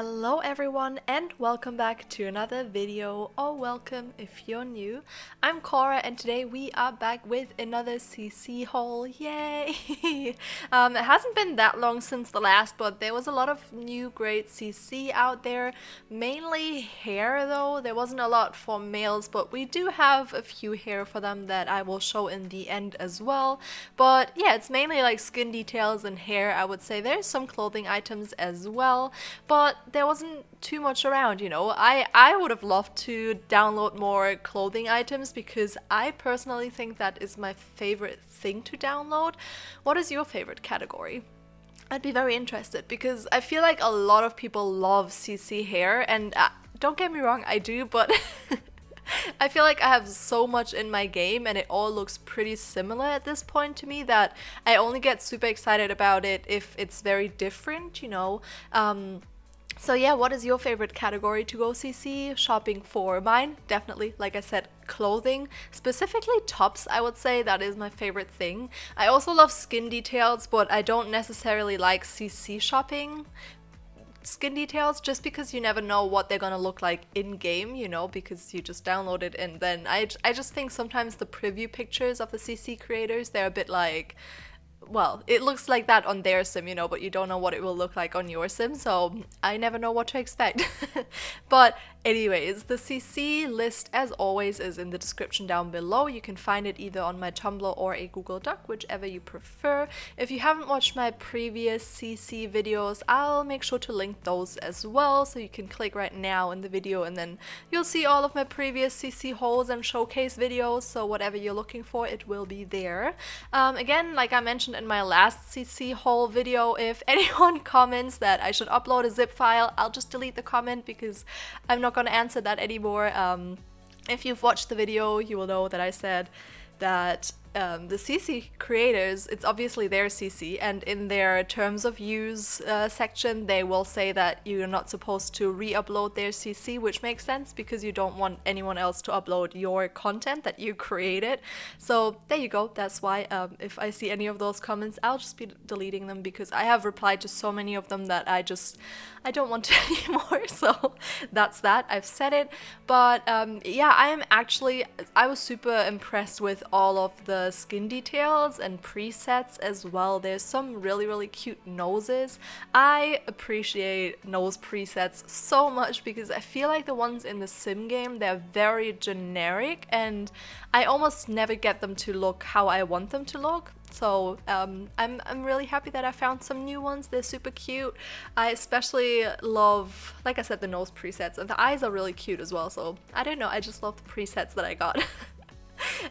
Hello everyone and welcome back to another video, or welcome if you're new. I'm Cora and today we are back with another CC haul, yay! It hasn't been that long since the last, but there was a lot of new great CC out there, mainly hair though. There wasn't a lot for males, but we do have a few hair for them that I will show in the end as well. But yeah, it's mainly like skin details and hair, I would say. There's some clothing items as well, but there wasn't too much around, you know. I would have loved to download more clothing items because I personally think that is my favorite thing to download. What is your favorite category? I'd be very interested because I feel like a lot of people love CC hair, and don't get me wrong, I do, but I feel like I have so much in my game and it all looks pretty similar at this point to me that I only get super excited about it if it's very different, you know. So yeah, what is your favorite category to go CC shopping for? Mine, definitely, like I said, clothing, specifically tops. I would say that is my favorite thing. I also love skin details, but I don't necessarily like CC shopping skin details just because you never know what they're gonna look like in game, you know, because you just download it. And then I just think sometimes the preview pictures of the CC creators, they're a bit like, well, it looks like that on their sim, you know, but you don't know what it will look like on your sim, so I never know what to expect. But anyways, the CC list, as always, is in the description down below. You can find it either on my Tumblr or a Google Doc, whichever you prefer. If you haven't watched my previous CC videos, I'll make sure to link those as well, so you can click right now in the video and then you'll see all of my previous CC hauls and showcase videos, so whatever you're looking for, it will be there. Again, like I mentioned in my last CC haul video, if anyone comments that I should upload a zip file, I'll just delete the comment because I'm not going to answer that anymore. If you've watched the video, you will know that I said that the CC creators, it's obviously their CC, and in their terms of use section, they will say that you're not supposed to re-upload their CC, which makes sense because you don't want anyone else to upload your content that you created. So there you go, that's why if I see any of those comments, I'll just be deleting them because I have replied to so many of them that I don't want to anymore. So that's that, I've said it. But yeah, I was super impressed with all of the skin details and presets as well. There's some really cute noses. I appreciate nose presets so much because I feel like the ones in the sim game, they're very generic and I almost never get them to look how I want them to look. So I'm really happy that I found some new ones. They're super cute. I especially love, like I said, the nose presets, and the eyes are really cute as well. So I don't know, I just love the presets that I got.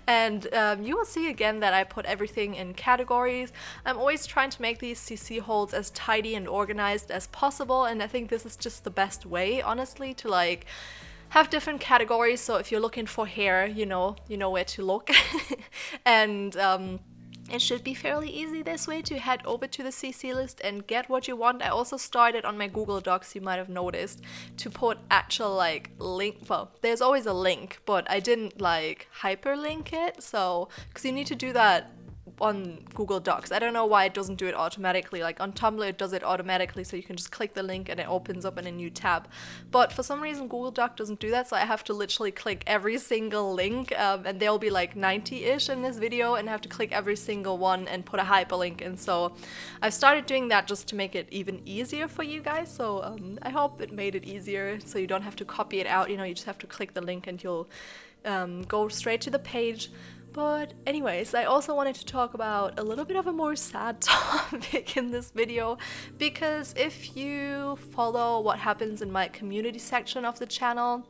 And you will see again that I put everything in categories. I'm always trying to make these CC holds as tidy and organized as possible, and I think this is just the best way, honestly, to like have different categories. So if you're looking for hair, you know where to look. And it should be fairly easy this way to head over to the CC list and get what you want. I also started on my Google Docs, you might have noticed, to put actual like link, well, there's always a link, but I didn't like hyperlink it, so, because you need to do that on Google Docs. I don't know why it doesn't do it automatically. Like on Tumblr it does it automatically, so you can just click the link and it opens up in a new tab. But for some reason Google Doc doesn't do that, so I have to literally click every single link, and there'll be like 90-ish in this video, and I have to click every single one and put a hyperlink. And so I've started doing that just to make it even easier for you guys. So I hope it made it easier so you don't have to copy it out, you know, you just have to click the link and you'll go straight to the page. But anyways, I also wanted to talk about a little bit of a more sad topic in this video, because if you follow what happens in my community section of the channel,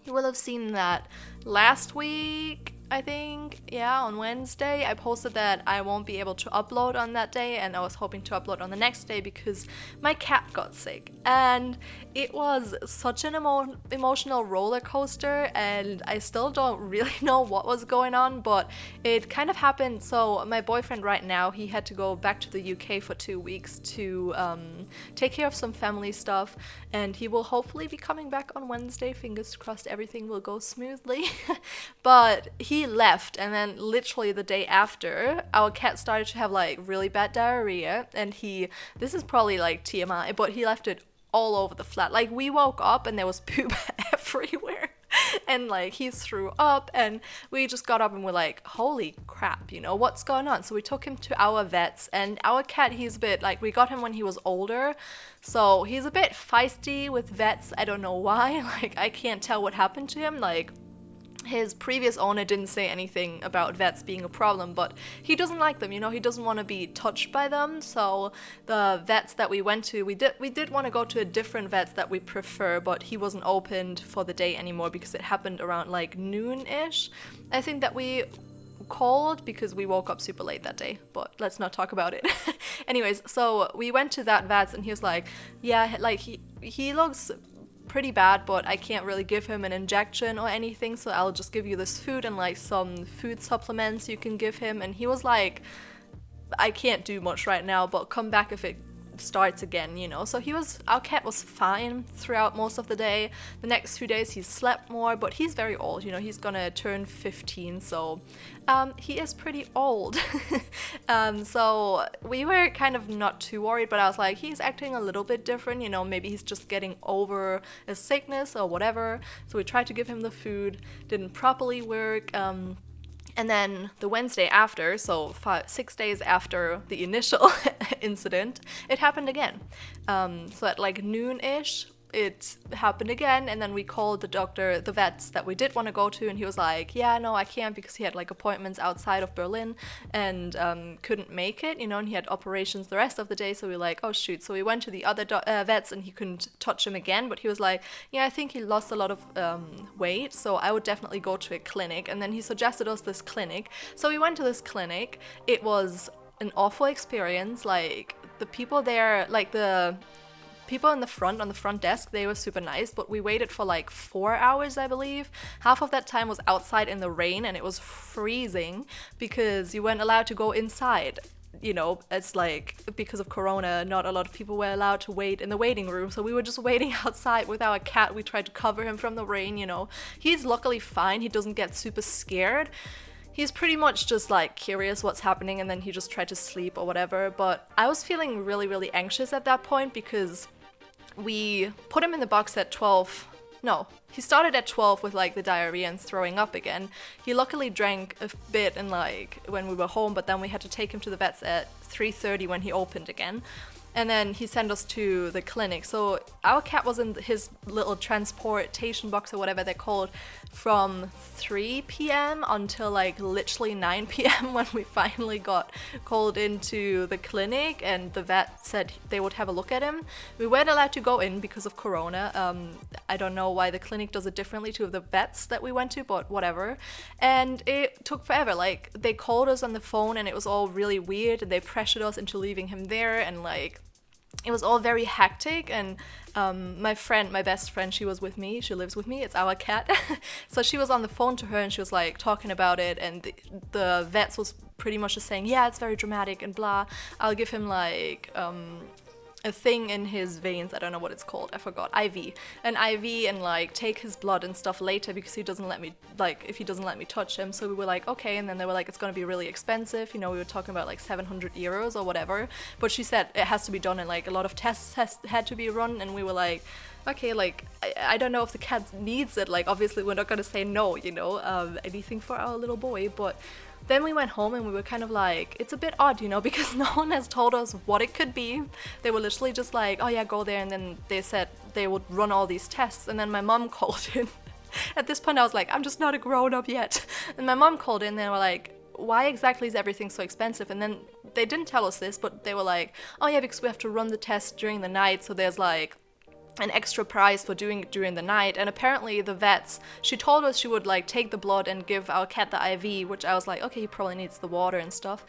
you will have seen that last week, I think, yeah, on Wednesday, I posted that I won't be able to upload on that day, and I was hoping to upload on the next day because my cat got sick. And it was such an emotional roller coaster, and I still don't really know what was going on, but it kind of happened. So my boyfriend right now, he had to go back to the UK for 2 weeks to take care of some family stuff, and he will hopefully be coming back on Wednesday. Fingers crossed everything will go smoothly. But he left, and then literally the day after, our cat started to have like really bad diarrhea, and this is probably like TMI, but he left it all over the flat. Like, we woke up and there was poop everywhere. And like he threw up, and we just got up and we're like, holy crap, you know, what's going on? So we took him to our vets, and our cat, he's a bit like, we got him when he was older, so he's a bit feisty with vets. I don't know why. Like, I can't tell what happened to him. Like, his previous owner didn't say anything about vets being a problem, but he doesn't like them, you know, he doesn't want to be touched by them. So the vets that we went to, we did want to go to a different vets that we prefer, but he wasn't opened for the day anymore because it happened around like noon-ish. I think that we called because we woke up super late that day, but let's not talk about it. Anyways, so we went to that vets, and he was like, yeah, like he looks pretty bad, but I can't really give him an injection or anything, so I'll just give you this food and like some food supplements you can give him. And he was like, I can't do much right now, but come back if it starts again, you know. So our cat was fine throughout most of the day. The next few days he slept more, but he's very old, you know, he's gonna turn 15, so he is pretty old. So we were kind of not too worried, but I was like, he's acting a little bit different, you know, maybe he's just getting over a sickness or whatever. So we tried to give him the food, didn't properly work. And then the Wednesday after, so 6 days after the initial incident, it happened again. So at like noon-ish, it happened again, and then we called the vets that we did want to go to, and he was like, yeah, no, I can't, because he had like appointments outside of Berlin and couldn't make it, you know, and he had operations the rest of the day. So we were like, oh shoot. So we went to the other vets, and he couldn't touch him again, but he was like, yeah, I think he lost a lot of weight, so I would definitely go to a clinic. And then he suggested us this clinic, so we went to this clinic. It was an awful experience. Like, the people there, like the people on the front desk, they were super nice, but we waited for like 4 hours, I believe. Half of that time was outside in the rain, and it was freezing because you weren't allowed to go inside. You know, it's like, because of Corona, not a lot of people were allowed to wait in the waiting room, so we were just waiting outside with our cat. We tried to cover him from the rain, you know. He's luckily fine, he doesn't get super scared. He's pretty much just like curious what's happening, and then he just tried to sleep or whatever. But I was feeling really, really anxious at that point because we put him in the box at 12. No, he started at 12 with like the diarrhea and throwing up again. He luckily drank a bit and like when we were home, but then we had to take him to the vets at 3:30 when he opened again. And then he sent us to the clinic. So our cat was in his little transportation box or whatever they're called from 3 p.m. until like literally 9 p.m. when we finally got called into the clinic, and the vet said they would have a look at him. We weren't allowed to go in because of Corona. I don't know why the clinic does it differently to the vets that we went to, but whatever. And it took forever. Like, they called us on the phone, and it was all really weird, and they pressured us into leaving him there, and like, it was all very hectic. And my best friend, she was with me, she lives with me, it's our cat. So she was on the phone to her, and she was like talking about it, and the vets was pretty much just saying, yeah, it's very dramatic and blah. I'll give him like a thing in his veins, I don't know what it's called, I forgot, an IV, and like take his blood and stuff later because he doesn't let me, like, if he doesn't let me touch him. So we were like, okay. And then they were like, it's gonna be really expensive, you know, we were talking about like 700 euros or whatever, but she said it has to be done, and like a lot of tests had to be run, and we were like, okay, like, I don't know if the cat needs it, like, obviously we're not gonna say no, you know, anything for our little boy. But then we went home, and we were kind of like, it's a bit odd, you know, because no one has told us what it could be. They were literally just like, oh yeah, go there, and then they said they would run all these tests. And then my mom called in. At this point I was like, I'm just not a grown-up yet. And my mom called in, and they were like, why exactly is everything so expensive? And then they didn't tell us this, but they were like, oh yeah, because we have to run the test during the night, so there's like an extra price for doing it during the night. And apparently the vets, she told us she would like take the blood and give our cat the IV, which I was like, okay, he probably needs the water and stuff,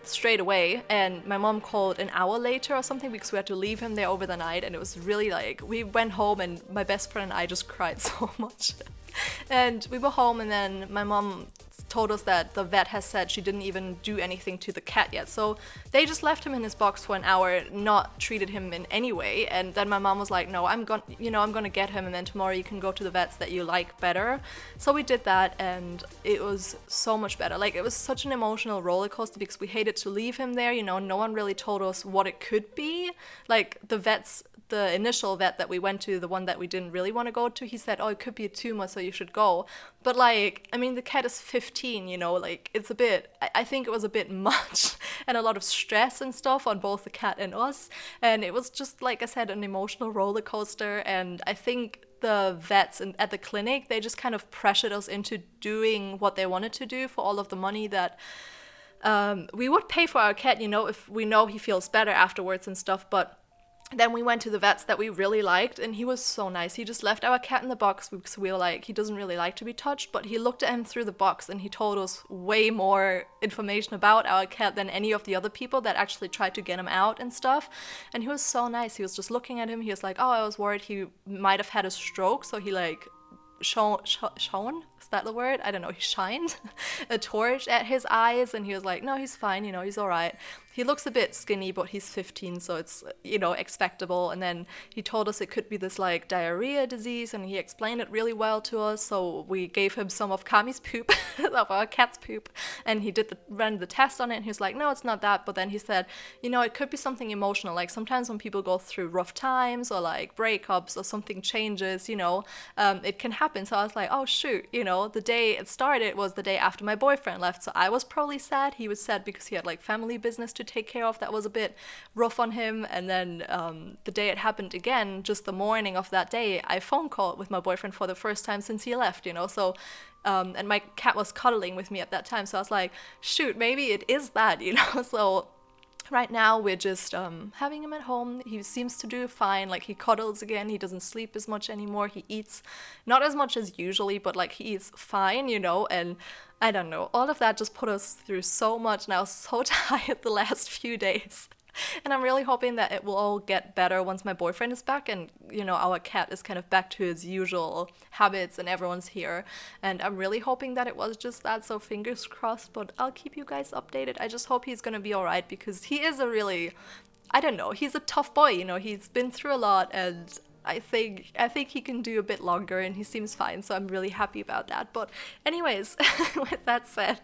straight away. And my mom called an hour later or something because we had to leave him there over the night, and it was really like, we went home, and my best friend and I just cried so much. And we were home, and then my mom told us that the vet has said she didn't even do anything to the cat yet. So they just left him in his box for an hour, not treated him in any way. And then my mom was like, no, I'm gonna get him, and then tomorrow you can go to the vets that you like better. So we did that, and it was so much better. Like, it was such an emotional roller coaster because we hated to leave him there, you know, no one really told us what it could be. Like, the vets the initial vet that we went to, the one that we didn't really want to go to, he said, oh, it could be a tumor, so you should go. But like, I mean, the cat is 15, you know, like it's a bit, I think it was a bit much and a lot of stress and stuff on both the cat and us. And it was just, like I said, an emotional roller coaster. And I think the vets at the clinic, they just kind of pressured us into doing what they wanted to do for all of the money that we would pay for our cat, you know, if we know he feels better afterwards and stuff. But then we went to the vets that we really liked, and he was so nice. He just left our cat in the box because we were like, he doesn't really like to be touched, but he looked at him through the box and he told us way more information about our cat than any of the other people that actually tried to get him out and stuff. And he was so nice. He was just looking at him. He was like, oh, I was worried he might have had a stroke, so he like shone, is that the word? I don't know, he shined a torch at his eyes, and he was like, no, he's fine, you know, he's all right. He looks a bit skinny, but he's 15, so it's, you know, expectable. And then he told us it could be this like diarrhea disease, and he explained it really well to us. So we gave him some of Kami's poop, of our cat's poop, and he ran the test on it, and he was like, no, it's not that. But then he said, you know, it could be something emotional. Like sometimes when people go through rough times or like breakups or something changes, you know, it can happen. So I was like, oh shoot, you know, the day it started was the day after my boyfriend left. So I was probably sad. He was sad because he had like family business to take care of that was a bit rough on him. And then the day it happened again, just the morning of that day, I phone called with my boyfriend for the first time since he left, you know. So and my cat was cuddling with me at that time, so I was like, shoot, maybe it is that, you know. So right now we're just having him at home. He seems to do fine. Like he cuddles again. He doesn't sleep as much anymore. He eats not as much as usually, but like he eats fine, you know. And I don't know, all of that just put us through so much, and I was so tired the last few days. And I'm really hoping that it will all get better once my boyfriend is back and, you know, our cat is kind of back to his usual habits and everyone's here. And I'm really hoping that it was just that, so fingers crossed, but I'll keep you guys updated. I just hope he's gonna be alright, because he is a really, I don't know, he's a tough boy, you know, he's been through a lot, and I think he can do a bit longer, and he seems fine, so I'm really happy about that. But anyways, with that said,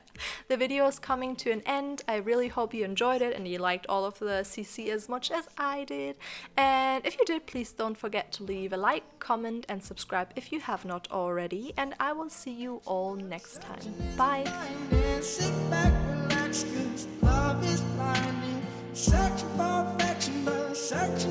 the video is coming to an end. I really hope you enjoyed it and you liked all of the CC as much as I did. And if you did, please don't forget to leave a like, comment, and subscribe if you have not already. And I will see you all next time. Bye! Searching for affection, but searching